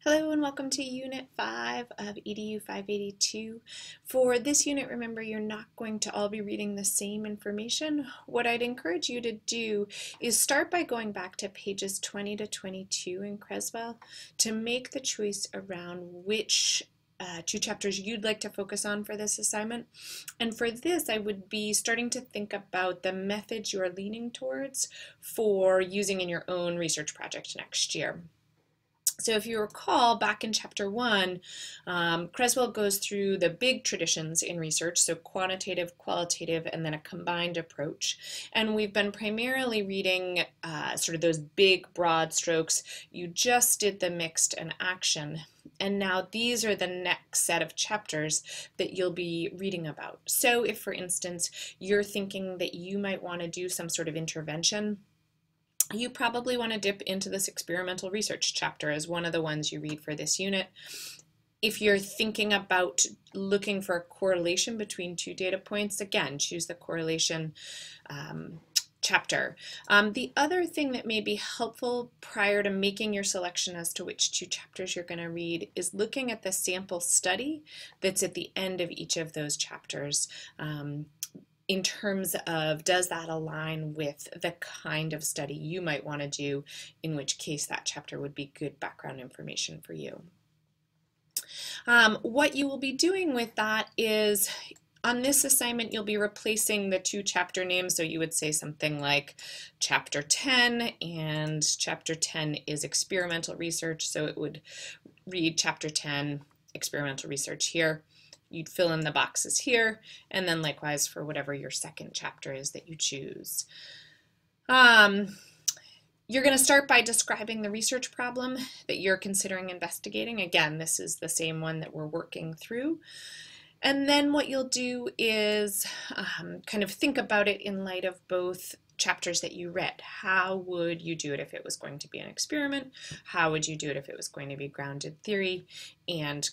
Hello and welcome to Unit 5 of EDU 582. For this unit, remember you're not going to all be reading the same information. What I'd encourage you to do is start by going back to pages 20 to 22 in Creswell to make the choice around which two chapters you'd like to focus on for this assignment. And for this, I would be starting to think about the methods you're leaning towards for using in your own research project next year. So if you recall, back in chapter 1, Creswell goes through the big traditions in research, so quantitative, qualitative, and then a combined approach. And we've been primarily reading sort of those big, broad strokes. You just did the mixed and action. And now these are the next set of chapters that you'll be reading about. So if, for instance, you're thinking that you might want to do some sort of intervention, you probably want to dip into this experimental research chapter as one of the ones you read for this unit. If you're thinking about looking for a correlation between two data points, again, choose the correlation chapter. The other thing that may be helpful prior to making your selection as to which two chapters you're going to read is looking at the sample study that's at the end of each of those chapters. In terms of, does that align with the kind of study you might want to do, in which case that chapter would be good background information for you. What you will be doing with that is, on this assignment, you'll be replacing the two chapter names, so you would say something like chapter 10, and chapter 10 is experimental research, so it would read chapter 10, experimental research here. You'd fill in the boxes here, and then likewise for whatever your second chapter is that you choose. You're going to start by describing the research problem that you're considering investigating. Again, this is the same one that we're working through. And then what you'll do is kind of think about it in light of both chapters that you read. How would you do it if it was going to be an experiment? How would you do it if it was going to be grounded theory? And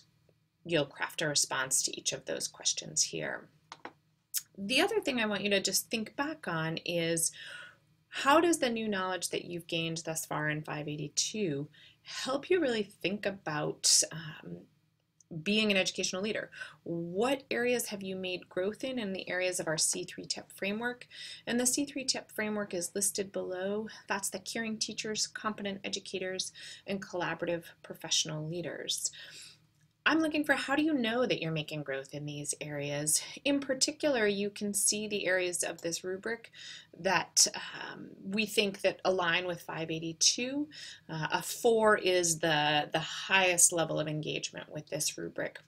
you'll craft a response to each of those questions here. The other thing I want you to just think back on is, how does the new knowledge that you've gained thus far in 582 help you really think about being an educational leader? What areas have you made growth in the areas of our C3-TIP framework? And the C3-TIP framework is listed below. That's the caring teachers, competent educators, and collaborative professional leaders. I'm looking for, how do you know that you're making growth in these areas? In particular, you can see the areas of this rubric that we think that align with 582. A 4 is the highest level of engagement with this rubric.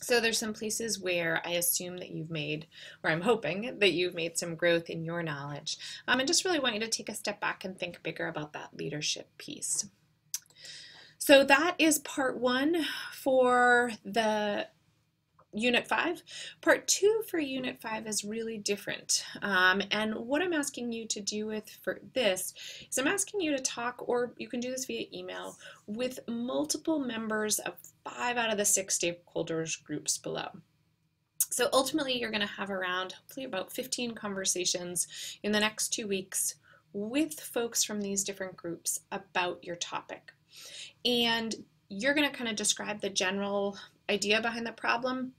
So there's some places where I assume that you've made, or I'm hoping that you've made some growth in your knowledge. And just really want you to take a step back and think bigger about that leadership piece. So that is part 1 for the Unit 5. Part 2 for Unit 5 is really different. And what I'm asking you to do for this is I'm asking you to talk, or you can do this via email, with multiple members of 5 out of the 6 stakeholders groups below. So ultimately, you're going to have around, hopefully, about 15 conversations in the next 2 weeks with folks from these different groups about your topic. And you're going to kind of describe the general idea behind the problem.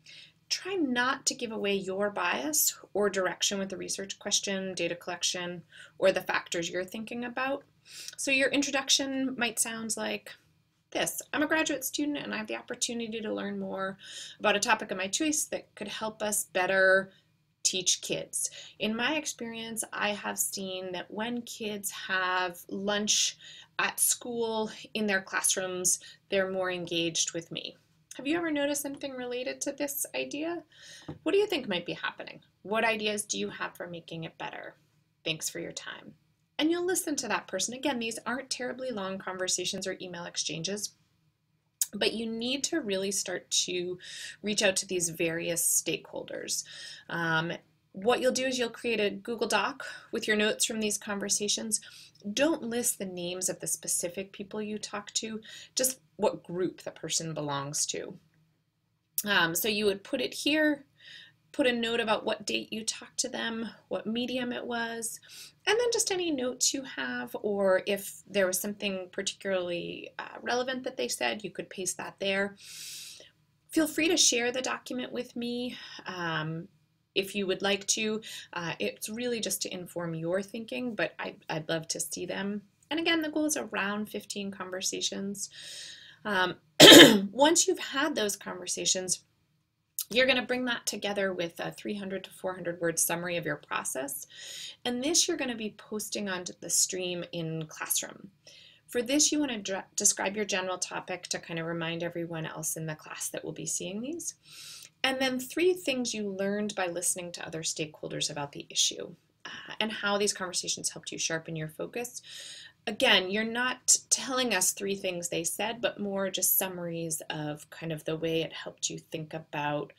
Try not to give away your bias or direction with the research question, data collection, or the factors you're thinking about. So your introduction might sound like this: I'm a graduate student and I have the opportunity to learn more about a topic of my choice that could help us better teach kids. In my experience, I have seen that when kids have lunch at school in their classrooms, they're more engaged with me. Have you ever noticed something related to this idea? What do you think might be happening? What ideas do you have for making it better? Thanks for your time. And you'll listen to that person. Again, these aren't terribly long conversations or email exchanges, but you need to really start to reach out to these various stakeholders. What you'll do is you'll create a Google Doc with your notes from these conversations. Don't list the names of the specific people you talk to, just what group the person belongs to. So you would put it here. put a note about what date you talked to them, what medium it was, and then just any notes you have, or if there was something particularly relevant that they said, you could paste that there. Feel free to share the document with me if you would like to. It's really just to inform your thinking, but I'd love to see them. And again, the goal is around 15 conversations. Once you've had those conversations, you're going to bring that together with a 300 to 400 word summary of your process. And this you're going to be posting onto the stream in Classroom. For this, you want to describe your general topic to kind of remind everyone else in the class that will be seeing these. And then 3 things you learned by listening to other stakeholders about the issue and how these conversations helped you sharpen your focus. Again, you're not telling us 3 things they said, but more just summaries of kind of the way it helped you think about,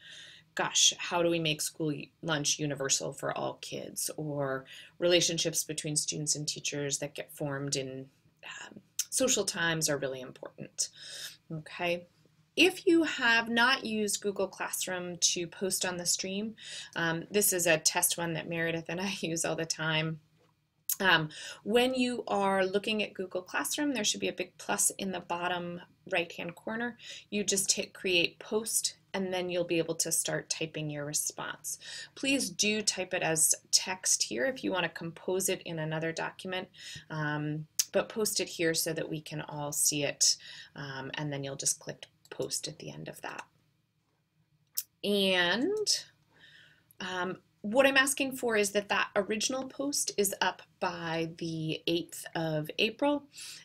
gosh, how do we make school lunch universal for all kids, or relationships between students and teachers that get formed in social times are really important. Okay. If you have not used Google Classroom to post on the stream, this is a test one that Meredith and I use all the time. When you are looking at Google Classroom, there should be a big plus in the bottom right-hand corner. You just hit Create Post, and then you'll be able to start typing your response. Please do type it as text here if you want to compose it in another document, but post it here so that we can all see it, and then you'll just click Post at the end of that. And what I'm asking for is that original post is up by the 8th of April,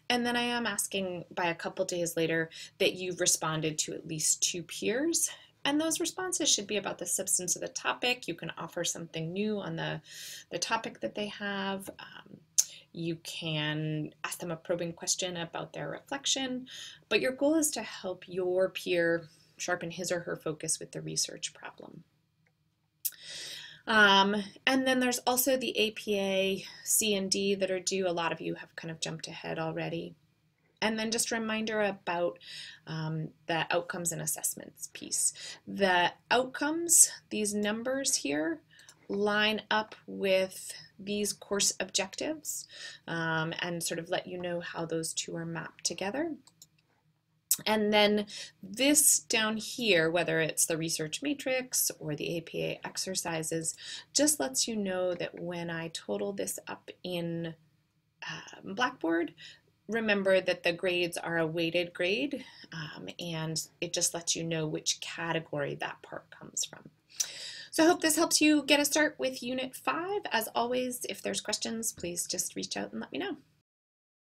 and then I am asking by a couple days later that you've responded to at least 2 peers, and those responses should be about the substance of the topic. You can offer something new on the topic that they have. You can ask them a probing question about their reflection, but your goal is to help your peer sharpen his or her focus with the research problem. And then there's also the APA C and D that are due. A lot of you have kind of jumped ahead already. And then just a reminder about the outcomes and assessments piece. The outcomes, these numbers here, line up with these course objectives and sort of let you know how those 2 are mapped together. And then this down here, whether it's the research matrix or the APA exercises, just lets you know that when I total this up in Blackboard, remember that the grades are a weighted grade, and it just lets you know which category that part comes from. So I hope this helps you get a start with Unit 5. As always, if there's questions, please just reach out and let me know.